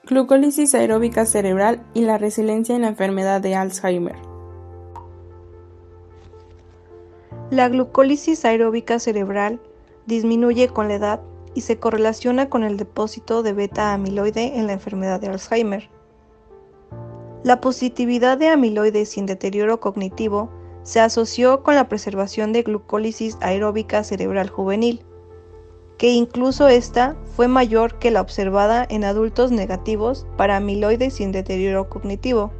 Glucólisis aeróbica cerebral y la resiliencia en la enfermedad de Alzheimer. La glucólisis aeróbica cerebral disminuye con la edad y se correlaciona con el depósito de beta-amiloide en la enfermedad de Alzheimer. La positividad de amiloide sin deterioro cognitivo se asoció con la preservación de glucólisis aeróbica cerebral juvenil, que incluso esta fue mayor que la observada en adultos negativos para amiloide sin deterioro cognitivo.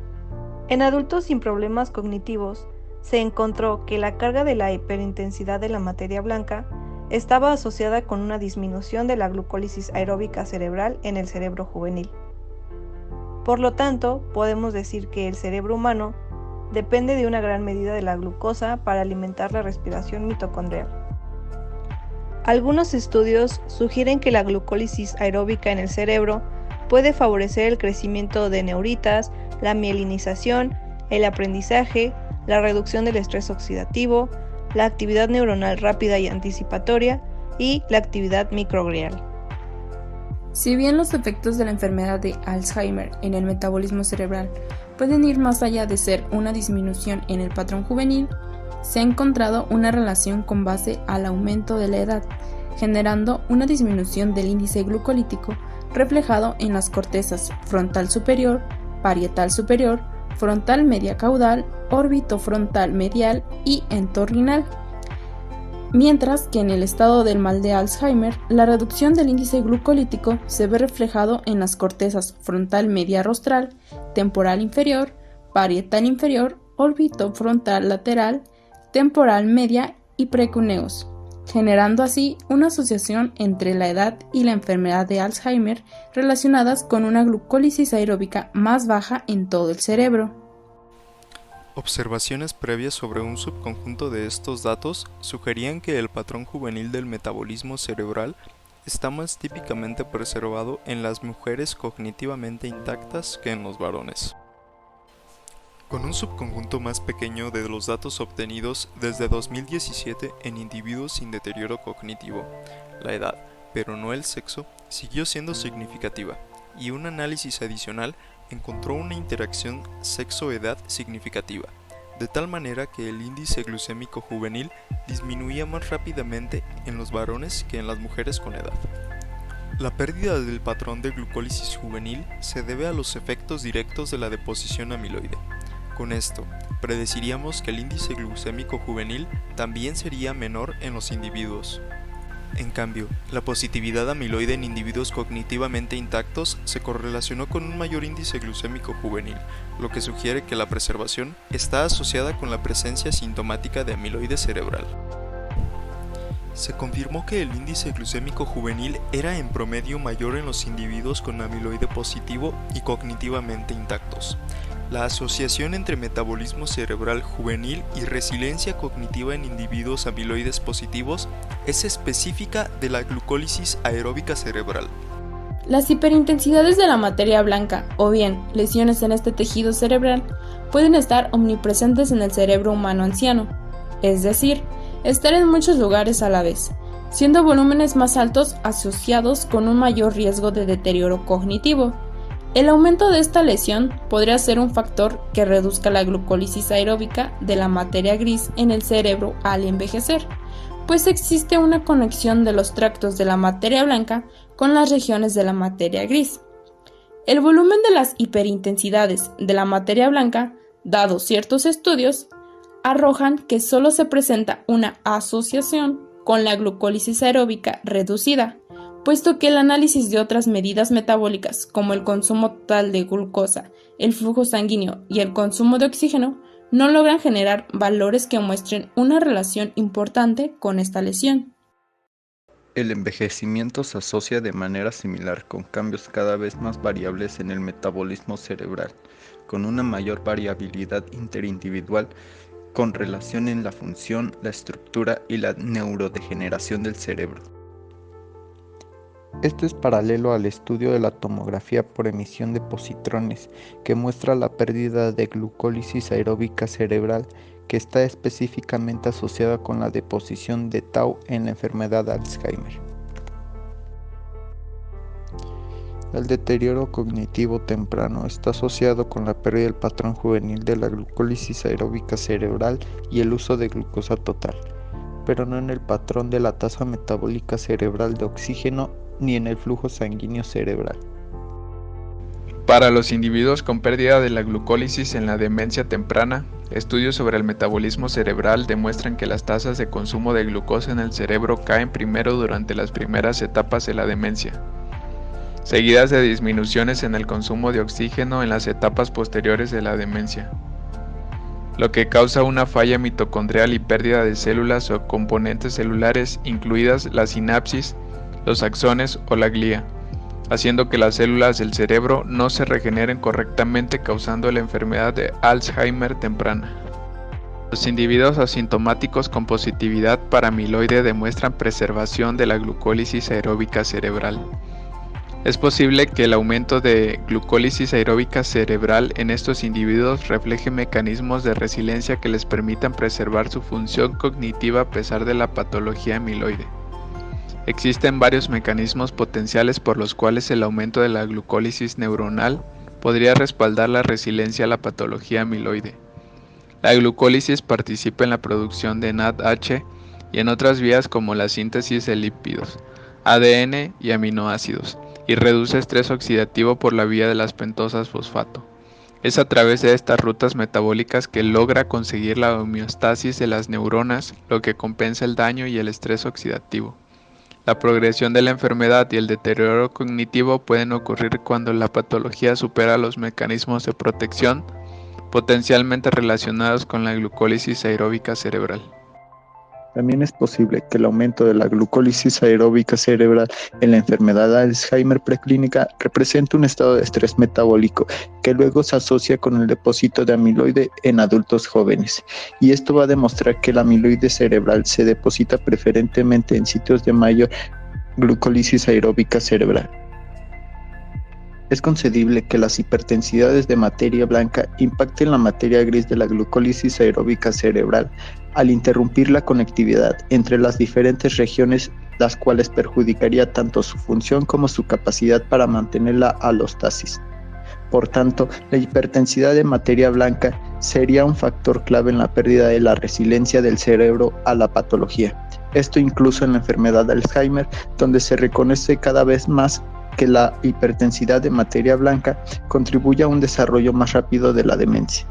En adultos sin problemas cognitivos, se encontró que la carga de la hiperintensidad de la materia blanca estaba asociada con una disminución de la glucólisis aeróbica cerebral en el cerebro juvenil. Por lo tanto, podemos decir que el cerebro humano depende de una gran medida de la glucosa para alimentar la respiración mitocondrial. Algunos estudios sugieren que la glucólisis aeróbica en el cerebro puede favorecer el crecimiento de neuritas, la mielinización, el aprendizaje, la reducción del estrés oxidativo, la actividad neuronal rápida y anticipatoria y la actividad microglial. Si bien los efectos de la enfermedad de Alzheimer en el metabolismo cerebral pueden ir más allá de ser una disminución en el patrón juvenil, se ha encontrado una relación con base al aumento de la edad, generando una disminución del índice glucolítico reflejado en las cortezas frontal superior, parietal superior, frontal media caudal, orbitofrontal medial y entorrinal. Mientras que en el estado del mal de Alzheimer, la reducción del índice glucolítico se ve reflejado en las cortezas frontal media rostral, temporal inferior, parietal inferior, orbitofrontal lateral, temporal media y precuneus, generando así una asociación entre la edad y la enfermedad de Alzheimer relacionadas con una glucólisis aeróbica más baja en todo el cerebro. Observaciones previas sobre un subconjunto de estos datos sugerían que el patrón juvenil del metabolismo cerebral está más típicamente preservado en las mujeres cognitivamente intactas que en los varones. Con un subconjunto más pequeño de los datos obtenidos desde 2017 en individuos sin deterioro cognitivo, la edad, pero no el sexo, siguió siendo significativa, y un análisis adicional encontró una interacción sexo-edad significativa, de tal manera que el índice glucémico juvenil disminuía más rápidamente en los varones que en las mujeres con edad. La pérdida del patrón de glucólisis juvenil se debe a los efectos directos de la deposición amiloide. Con esto, predeciríamos que el índice glucémico juvenil también sería menor en los individuos. En cambio, la positividad amiloide en individuos cognitivamente intactos se correlacionó con un mayor índice glucémico juvenil, lo que sugiere que la preservación está asociada con la presencia sintomática de amiloide cerebral. Se confirmó que el índice glucémico juvenil era en promedio mayor en los individuos con amiloide positivo y cognitivamente intactos. La asociación entre metabolismo cerebral juvenil y resiliencia cognitiva en individuos amiloides positivos es específica de la glucólisis aeróbica cerebral. Las hiperintensidades de la materia blanca, o bien lesiones en este tejido cerebral, pueden estar omnipresentes en el cerebro humano anciano, es decir, estar en muchos lugares a la vez, siendo volúmenes más altos asociados con un mayor riesgo de deterioro cognitivo. El aumento de esta lesión podría ser un factor que reduzca la glucólisis aeróbica de la materia gris en el cerebro al envejecer, pues existe una conexión de los tractos de la materia blanca con las regiones de la materia gris. El volumen de las hiperintensidades de la materia blanca, dados ciertos estudios, arrojan que solo se presenta una asociación con la glucólisis aeróbica reducida, puesto que el análisis de otras medidas metabólicas como el consumo total de glucosa, el flujo sanguíneo y el consumo de oxígeno no logran generar valores que muestren una relación importante con esta lesión. El envejecimiento se asocia de manera similar con cambios cada vez más variables en el metabolismo cerebral, con una mayor variabilidad interindividual con relación en la función, la estructura y la neurodegeneración del cerebro. Esto es paralelo al estudio de la tomografía por emisión de positrones, que muestra la pérdida de glucólisis aeróbica cerebral que está específicamente asociada con la deposición de tau en la enfermedad de Alzheimer. El deterioro cognitivo temprano está asociado con la pérdida del patrón juvenil de la glucólisis aeróbica cerebral y el uso de glucosa total, pero no en el patrón de la tasa metabólica cerebral de oxígeno ni en el flujo sanguíneo cerebral. Para los individuos con pérdida de la glucólisis en la demencia temprana, estudios sobre el metabolismo cerebral demuestran que las tasas de consumo de glucosa en el cerebro caen primero durante las primeras etapas de la demencia, seguidas de disminuciones en el consumo de oxígeno en las etapas posteriores de la demencia, lo que causa una falla mitocondrial y pérdida de células o componentes celulares, incluidas la sinapsis, los axones o la glía, haciendo que las células del cerebro no se regeneren correctamente, causando la enfermedad de Alzheimer temprana. Los individuos asintomáticos con positividad para amiloide demuestran preservación de la glucólisis aeróbica cerebral. Es posible que el aumento de glucólisis aeróbica cerebral en estos individuos refleje mecanismos de resiliencia que les permitan preservar su función cognitiva a pesar de la patología amiloide. Existen varios mecanismos potenciales por los cuales el aumento de la glucólisis neuronal podría respaldar la resiliencia a la patología amiloide. La glucólisis participa en la producción de NADH y en otras vías como la síntesis de lípidos, ADN y aminoácidos, y reduce estrés oxidativo por la vía de las pentosas fosfato. Es a través de estas rutas metabólicas que logra conseguir la homeostasis de las neuronas, lo que compensa el daño y el estrés oxidativo. La progresión de la enfermedad y el deterioro cognitivo pueden ocurrir cuando la patología supera los mecanismos de protección potencialmente relacionados con la glucólisis aeróbica cerebral. También es posible que el aumento de la glucólisis aeróbica cerebral en la enfermedad de Alzheimer preclínica represente un estado de estrés metabólico que luego se asocia con el depósito de amiloide en adultos jóvenes. Y esto va a demostrar que el amiloide cerebral se deposita preferentemente en sitios de mayor glucólisis aeróbica cerebral. Es concebible que las hipertensidades de materia blanca impacten la materia gris de la glucólisis aeróbica cerebral al interrumpir la conectividad entre las diferentes regiones, las cuales perjudicaría tanto su función como su capacidad para mantener la alostasis. Por tanto, la hipertensidad de materia blanca sería un factor clave en la pérdida de la resiliencia del cerebro a la patología. Esto incluso en la enfermedad de Alzheimer, donde se reconoce cada vez más que la hipertensidad de materia blanca contribuye a un desarrollo más rápido de la demencia.